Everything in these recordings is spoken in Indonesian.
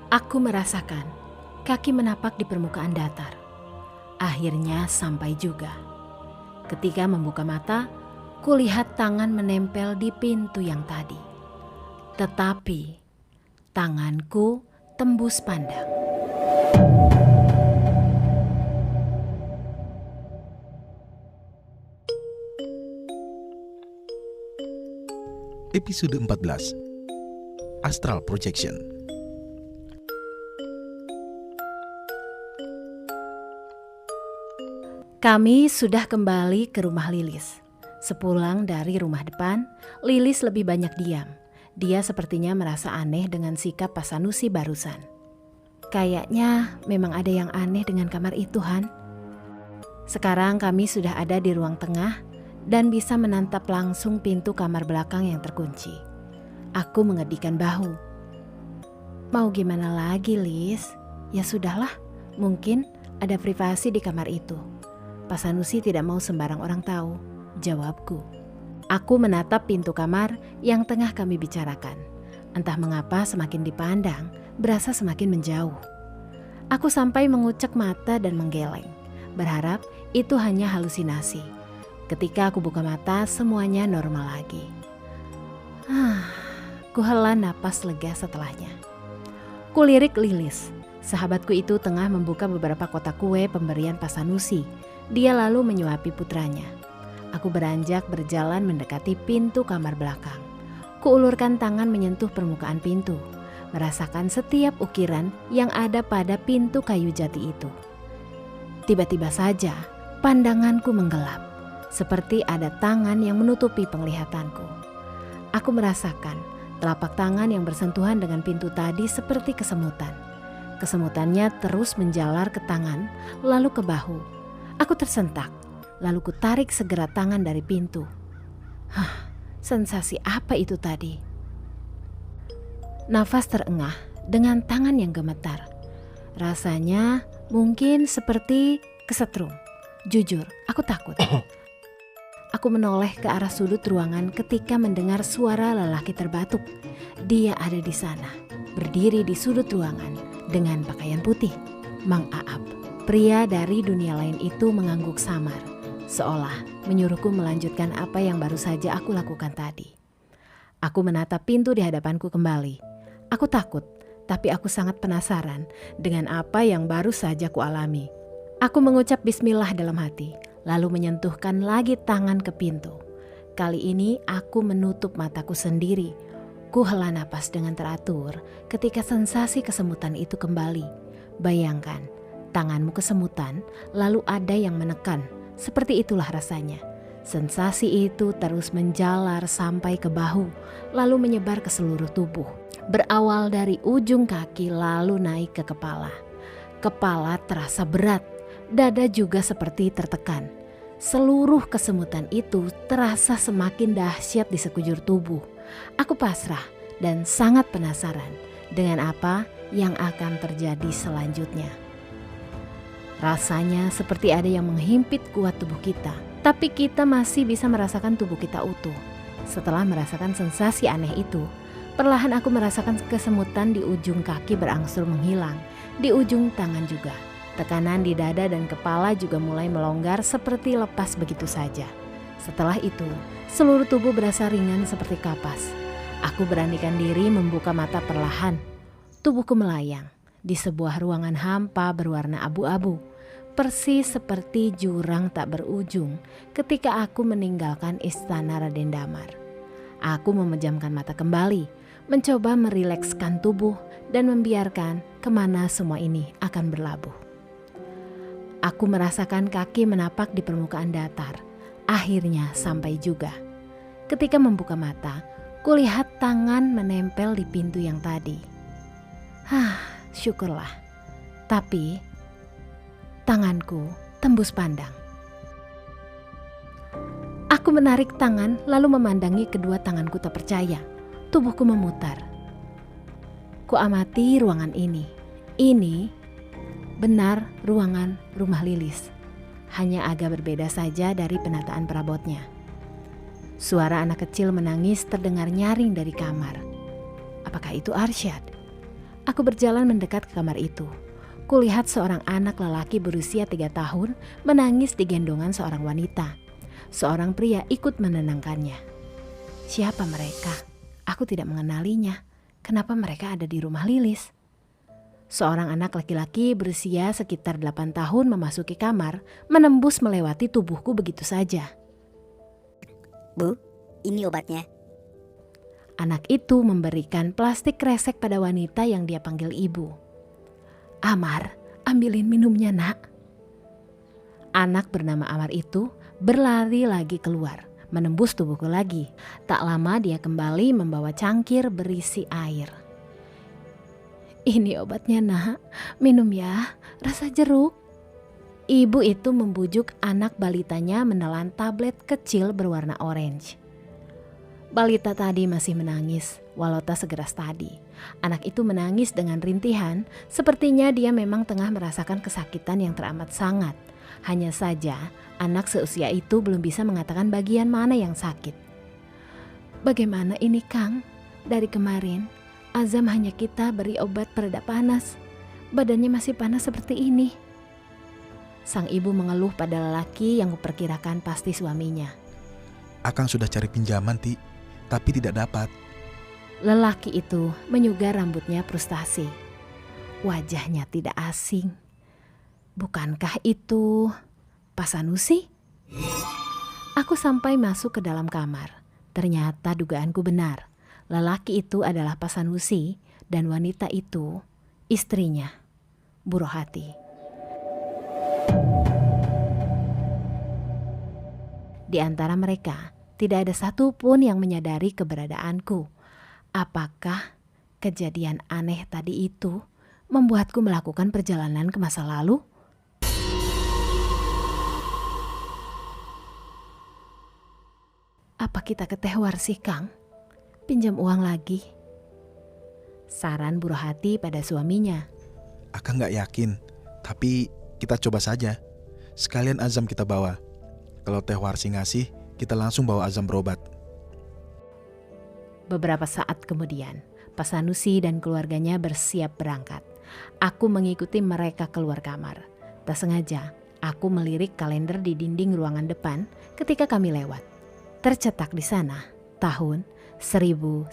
Aku merasakan kaki menapak di permukaan datar. Akhirnya sampai juga. Ketika membuka mata, kulihat tangan menempel di pintu yang tadi. Tetapi tanganku tembus pandang. Episode 14 Astral Projection. Kami sudah kembali ke rumah Lilis. Sepulang dari rumah depan, Lilis lebih banyak diam. Dia sepertinya merasa aneh dengan sikap Pak Sanusi barusan. Kayaknya memang ada yang aneh dengan kamar itu, Han. Sekarang kami sudah ada di ruang tengah dan bisa menatap langsung pintu kamar belakang yang terkunci. Aku mengedikan bahu. Mau gimana lagi, Lis? Ya sudahlah, mungkin ada privasi di kamar itu. Pak Sanusi tidak mau sembarang orang tahu, jawabku. Aku menatap pintu kamar yang tengah kami bicarakan. Entah mengapa semakin dipandang, berasa semakin menjauh. Aku sampai mengucek mata dan menggeleng, berharap itu hanya halusinasi. Ketika aku buka mata, semuanya normal lagi. Kuhela napas lega setelahnya. Kulirik Lilis. Sahabatku itu tengah membuka beberapa kotak kue pemberian Pak Sanusi. Dia lalu menyuapi putranya. Aku beranjak berjalan mendekati pintu kamar belakang. Kuulurkan tangan menyentuh permukaan pintu, merasakan setiap ukiran yang ada pada pintu kayu jati itu. Tiba-tiba saja pandanganku menggelap, seperti ada tangan yang menutupi penglihatanku. Aku merasakan telapak tangan yang bersentuhan dengan pintu tadi seperti kesemutan. Kesemutannya terus menjalar ke tangan, lalu ke bahu. Aku tersentak, lalu kutarik segera tangan dari pintu. Sensasi apa itu tadi? Nafas terengah dengan tangan yang gemetar. Rasanya mungkin seperti kesetrum. Jujur, aku takut. Aku menoleh ke arah sudut ruangan ketika mendengar suara lelaki terbatuk. Dia ada di sana, berdiri di sudut ruangan dengan pakaian putih. Mang Aap, pria dari dunia lain itu mengangguk samar, seolah menyuruhku melanjutkan apa yang baru saja aku lakukan tadi. Aku menatap pintu di hadapanku kembali. Aku takut, tapi aku sangat penasaran dengan apa yang baru saja kualami. Aku mengucap bismillah dalam hati, lalu menyentuhkan lagi tangan ke pintu. Kali ini aku menutup mataku sendiri. Kuhela napas dengan teratur ketika sensasi kesemutan itu kembali. Bayangkan, tanganmu kesemutan, lalu ada yang menekan. Seperti itulah rasanya. Sensasi itu terus menjalar sampai ke bahu, lalu menyebar ke seluruh tubuh. Berawal dari ujung kaki lalu naik ke kepala. Kepala terasa berat, dada juga seperti tertekan. Seluruh kesemutan itu terasa semakin dahsyat di sekujur tubuh. Aku pasrah dan sangat penasaran dengan apa yang akan terjadi selanjutnya. Rasanya seperti ada yang menghimpit kuat tubuh kita, tapi kita masih bisa merasakan tubuh kita utuh. Setelah merasakan sensasi aneh itu, perlahan aku merasakan kesemutan di ujung kaki berangsur menghilang, di ujung tangan juga. Tekanan di dada dan kepala juga mulai melonggar seperti lepas begitu saja. Setelah itu, seluruh tubuh berasa ringan seperti kapas. Aku beranikan diri membuka mata perlahan. Tubuhku melayang di sebuah ruangan hampa berwarna abu-abu, persis seperti jurang tak berujung ketika aku meninggalkan istana Raden Damar. Aku memejamkan mata kembali, mencoba merilekskan tubuh dan membiarkan kemana semua ini akan berlabuh. Aku merasakan kaki menapak di permukaan datar. Akhirnya sampai juga. Ketika membuka mata, kulihat tangan menempel di pintu yang tadi. Syukurlah. Tapi tanganku tembus pandang. Aku menarik tangan lalu memandangi kedua tanganku tak percaya. Tubuhku memutar. Kuamati ruangan ini. Ini benar ruangan rumah Lilis. Hanya agak berbeda saja dari penataan perabotnya. Suara anak kecil menangis terdengar nyaring dari kamar. Apakah itu Arsyad? Aku berjalan mendekat ke kamar itu. Kulihat seorang anak lelaki berusia 3 tahun menangis di gendongan seorang wanita. Seorang pria ikut menenangkannya. Siapa mereka? Aku tidak mengenalinya. Kenapa mereka ada di rumah Lilis? Seorang anak laki-laki berusia sekitar 8 tahun memasuki kamar, menembus melewati tubuhku begitu saja. Bu, ini obatnya. Anak itu memberikan plastik kresek pada wanita yang dia panggil ibu. Amar, ambilin minumnya nak. Anak bernama Amar itu berlari lagi keluar, menembus tubuhku lagi. Tak lama dia kembali membawa cangkir berisi air. Ini obatnya nak, minum ya, rasa jeruk. Ibu itu membujuk anak balitanya menelan tablet kecil berwarna orange. Balita tadi masih menangis, walau tak segeras tadi. Anak itu menangis dengan rintihan, sepertinya dia memang tengah merasakan kesakitan yang teramat sangat. Hanya saja, anak seusia itu belum bisa mengatakan bagian mana yang sakit. Bagaimana ini Kang? Dari kemarin, Azam hanya kita beri obat pereda panas. Badannya masih panas seperti ini. Sang ibu mengeluh pada lelaki yang kuperkirakan pasti suaminya. Akang sudah cari pinjaman, Ti, tapi tidak dapat. Lelaki itu menyugar rambutnya frustasi. Wajahnya tidak asing. Bukankah itu Pak Sanusi? Aku sampai masuk ke dalam kamar. Ternyata dugaanku benar. Lelaki itu adalah Pak Sanusi dan wanita itu istrinya, Bu Rohati. Di antara mereka tidak ada satupun yang menyadari keberadaanku. Apakah kejadian aneh tadi itu membuatku melakukan perjalanan ke masa lalu? Apa kita ke Tehwar sih Kang? Pinjam uang lagi. Saran Bu Rohati pada suaminya. Akang gak yakin, tapi kita coba saja. Sekalian Azam kita bawa. Kalau Teh Warsi ngasih, kita langsung bawa Azam berobat. Beberapa saat kemudian, Pak Sanusi dan keluarganya bersiap berangkat. Aku mengikuti mereka keluar kamar. Tak sengaja, aku melirik kalender di dinding ruangan depan ketika kami lewat. Tercetak di sana, tahun 1978.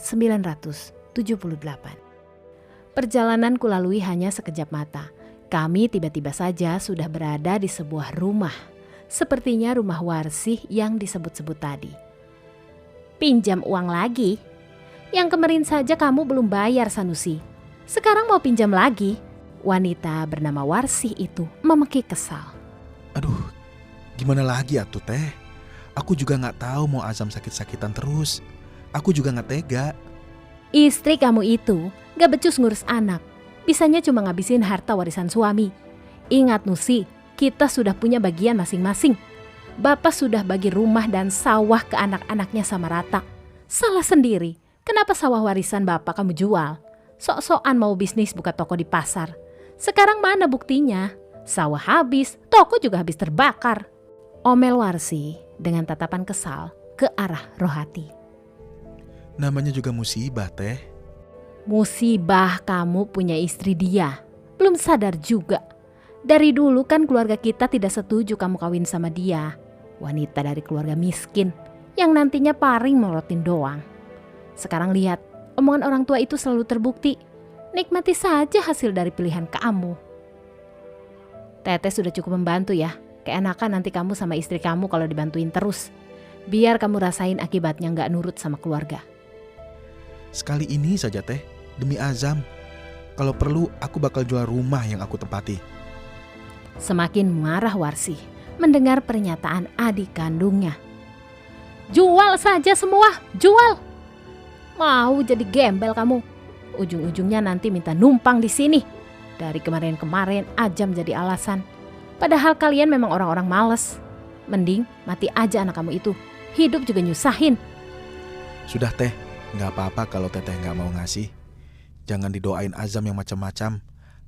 Perjalanan kulalui hanya sekejap mata. Kami tiba-tiba saja sudah berada di sebuah rumah. Sepertinya rumah Warsih yang disebut-sebut tadi. Pinjam uang lagi? Yang kemarin saja kamu belum bayar Sanusi. Sekarang mau pinjam lagi? Wanita bernama Warsih itu memekik kesal. Aduh, gimana lagi atuh Teh? Aku juga gak tahu mau Azam sakit-sakitan terus. Aku juga gak tega. Istri kamu itu gak becus ngurus anak. Bisanya cuma ngabisin harta warisan suami. Ingat Nusi, kita sudah punya bagian masing-masing. Bapak sudah bagi rumah dan sawah ke anak-anaknya sama rata. Salah sendiri, kenapa sawah warisan bapak kamu jual? Sok-sokan mau bisnis buka toko di pasar. Sekarang mana buktinya? Sawah habis, toko juga habis terbakar. Omel Warsi dengan tatapan kesal ke arah Rohati. Namanya juga musibah Teh. Musibah kamu punya istri dia. Belum sadar juga. Dari dulu kan keluarga kita tidak setuju kamu kawin sama dia. Wanita dari keluarga miskin yang nantinya paring melorotin doang. Sekarang lihat, omongan orang tua itu selalu terbukti. Nikmati saja hasil dari pilihan kamu. Teteh sudah cukup membantu ya. Keenakan nanti kamu sama istri kamu kalau dibantuin terus. Biar kamu rasain akibatnya gak nurut sama keluarga. Sekali ini saja Teh, demi Azam. Kalau perlu aku bakal jual rumah yang aku tempati. Semakin marah Warsih mendengar pernyataan adik kandungnya. Jual saja semua, jual. Mau jadi gembel kamu. Ujung-ujungnya nanti minta numpang di sini. Dari kemarin-kemarin Azam jadi alasan. Padahal kalian memang orang-orang males. Mending mati aja anak kamu itu. Hidup juga nyusahin. Sudah Teh, gak apa-apa kalau Teteh gak mau ngasih. Jangan didoain Azam yang macam-macam.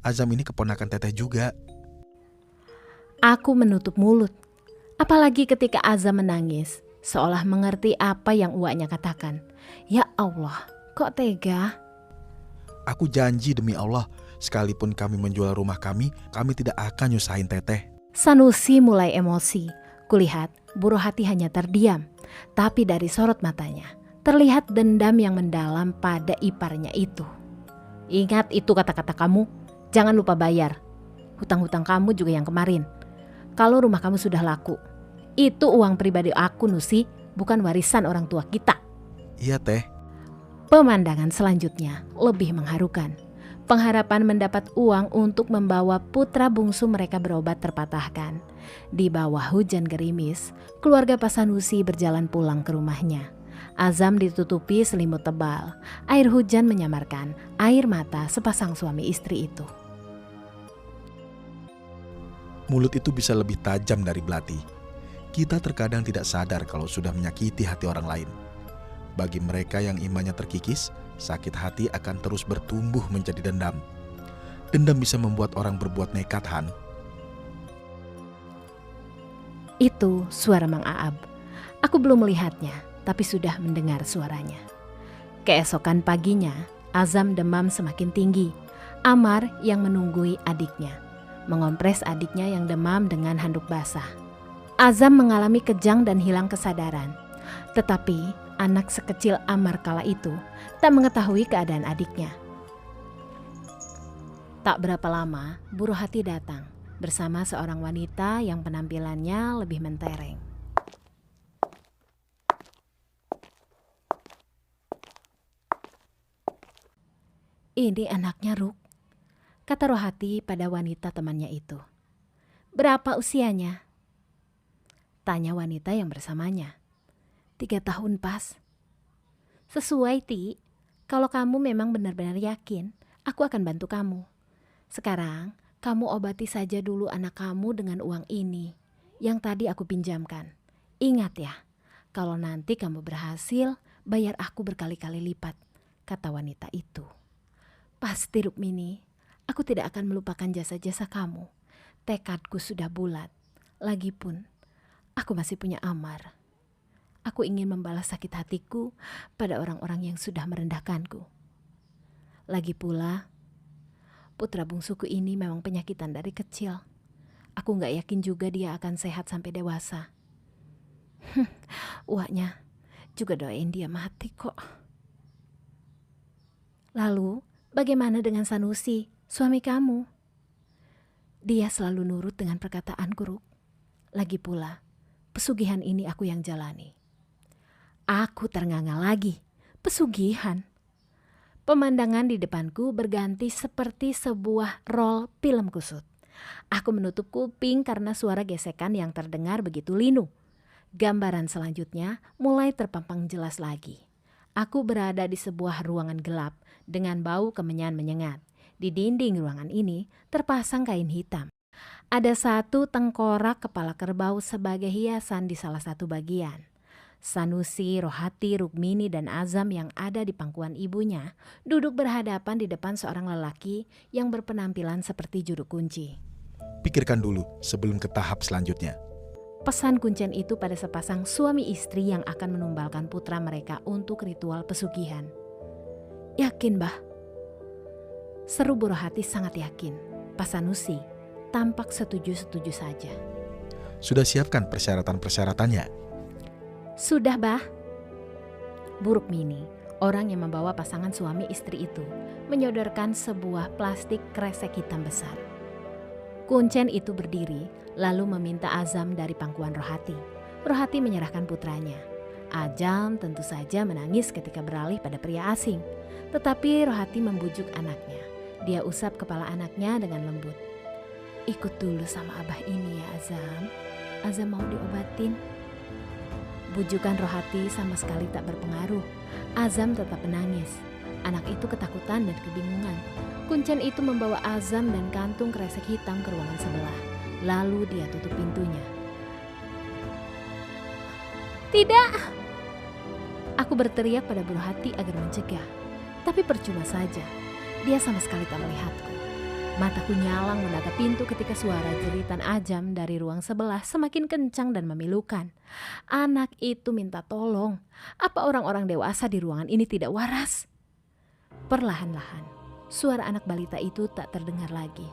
Azam ini keponakan Teteh juga. Aku menutup mulut. Apalagi ketika Azam menangis. Seolah mengerti apa yang uaknya katakan. Ya Allah, kok tega? Aku janji demi Allah, sekalipun kami menjual rumah kami tidak akan nyusahin Teteh. Sanusi mulai emosi. Kulihat Bu Rohati hanya terdiam. Tapi dari sorot matanya, terlihat dendam yang mendalam pada iparnya itu. Ingat itu kata-kata kamu, jangan lupa bayar. Hutang-hutang kamu juga yang kemarin. Kalau rumah kamu sudah laku, itu uang pribadi aku Nusi, bukan warisan orang tua kita. Iya Teh. Pemandangan selanjutnya lebih mengharukan. Pengharapan mendapat uang untuk membawa putra bungsu mereka berobat terpatahkan. Di bawah hujan gerimis, keluarga Pak Sanusi berjalan pulang ke rumahnya. Azam ditutupi selimut tebal. Air hujan menyamarkan air mata sepasang suami istri itu. Mulut itu bisa lebih tajam dari belati. Kita terkadang tidak sadar kalau sudah menyakiti hati orang lain. Bagi mereka yang imannya terkikis, sakit hati akan terus bertumbuh menjadi dendam. Dendam bisa membuat orang berbuat nekat, Han. Itu suara Mang Aab. Aku belum melihatnya, tapi sudah mendengar suaranya. Keesokan paginya, Azam demam semakin tinggi. Amar yang menunggui adiknya, mengompres adiknya yang demam dengan handuk basah. Azam mengalami kejang dan hilang kesadaran. Tetapi anak sekecil Amar kala itu tak mengetahui keadaan adiknya. Tak berapa lama, Bu Rohati datang bersama seorang wanita yang penampilannya lebih mentereng. Ini anaknya Ruk, kata Rohati pada wanita temannya itu. Berapa usianya? Tanya wanita yang bersamanya. 3 tahun pas. Sesuai Ti, kalau kamu memang benar-benar yakin, aku akan bantu kamu. Sekarang kamu obati saja dulu anak kamu dengan uang ini yang tadi aku pinjamkan. Ingat ya, kalau nanti kamu berhasil, bayar aku berkali-kali lipat, kata wanita itu. Pasti Rukmini, aku tidak akan melupakan jasa-jasa kamu. Tekadku sudah bulat. Lagipun, aku masih punya Amar. Aku ingin membalas sakit hatiku pada orang-orang yang sudah merendahkanku. Lagi pula, putra bungsuku ini memang penyakitan dari kecil. Aku gak yakin juga dia akan sehat sampai dewasa. Uaknya juga doain dia mati kok. Lalu, bagaimana dengan Sanusi, suami kamu? Dia selalu nurut dengan perkataanku, Ruk. Lagi pula, pesugihan ini aku yang jalani. Aku ternganga lagi. Pesugihan. Pemandangan di depanku berganti seperti sebuah rol film kusut. Aku menutup kuping karena suara gesekan yang terdengar begitu linu. Gambaran selanjutnya mulai terpampang jelas lagi. Aku berada di sebuah ruangan gelap dengan bau kemenyan menyengat. Di dinding ruangan ini terpasang kain hitam. Ada satu tengkorak kepala kerbau sebagai hiasan di salah satu bagian. Sanusi, Rohati, Rukmini, dan Azam yang ada di pangkuan ibunya duduk berhadapan di depan seorang lelaki yang berpenampilan seperti juru kunci. Pikirkan dulu sebelum ke tahap selanjutnya. Pesan kuncen itu pada sepasang suami istri yang akan menumbalkan putra mereka untuk ritual pesugihan. Yakin, Bah? Seru Bu Rohati sangat yakin. Pak Sanusi tampak setuju-setuju saja. Sudah siapkan persyaratan-persyaratannya? Sudah, Bah. Bu Rukmini, orang yang membawa pasangan suami istri itu, menyodorkan sebuah plastik kresek hitam besar. Kuncen itu berdiri, lalu meminta Azam dari pangkuan Rohati. Rohati menyerahkan putranya. Azam tentu saja menangis ketika beralih pada pria asing. Tetapi Rohati membujuk anaknya. Dia usap kepala anaknya dengan lembut. Ikut dulu sama abah ini ya Azam. Azam mau diobatin. Bujukan Rohati sama sekali tak berpengaruh. Azam tetap menangis. Anak itu ketakutan dan kebingungan. Kuncen itu membawa Azam dan kantung kresek hitam ke ruangan sebelah. Lalu dia tutup pintunya. Tidak! Aku berteriak pada Bu Rohati agar mencegah. Tapi percuma saja. Dia sama sekali tak melihatku. Mataku nyalang menatap pintu ketika suara jeritan Azam dari ruang sebelah semakin kencang dan memilukan. Anak itu minta tolong. Apa orang-orang dewasa di ruangan ini tidak waras? Perlahan-lahan, Suara anak balita itu tak terdengar lagi.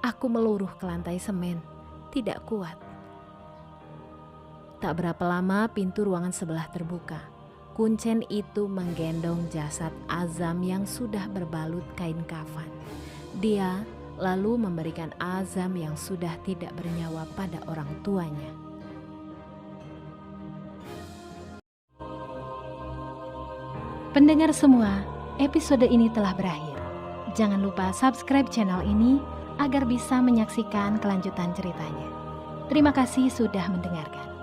Aku meluruh ke lantai semen, tidak kuat. Tak berapa lama pintu ruangan sebelah terbuka. Kuncen itu menggendong jasad Azam yang sudah berbalut kain kafan. Dia lalu memberikan Azam yang sudah tidak bernyawa pada orang tuanya. Pendengar semua, episode ini telah berakhir. Jangan lupa subscribe channel ini agar bisa menyaksikan kelanjutan ceritanya. Terima kasih sudah mendengarkan.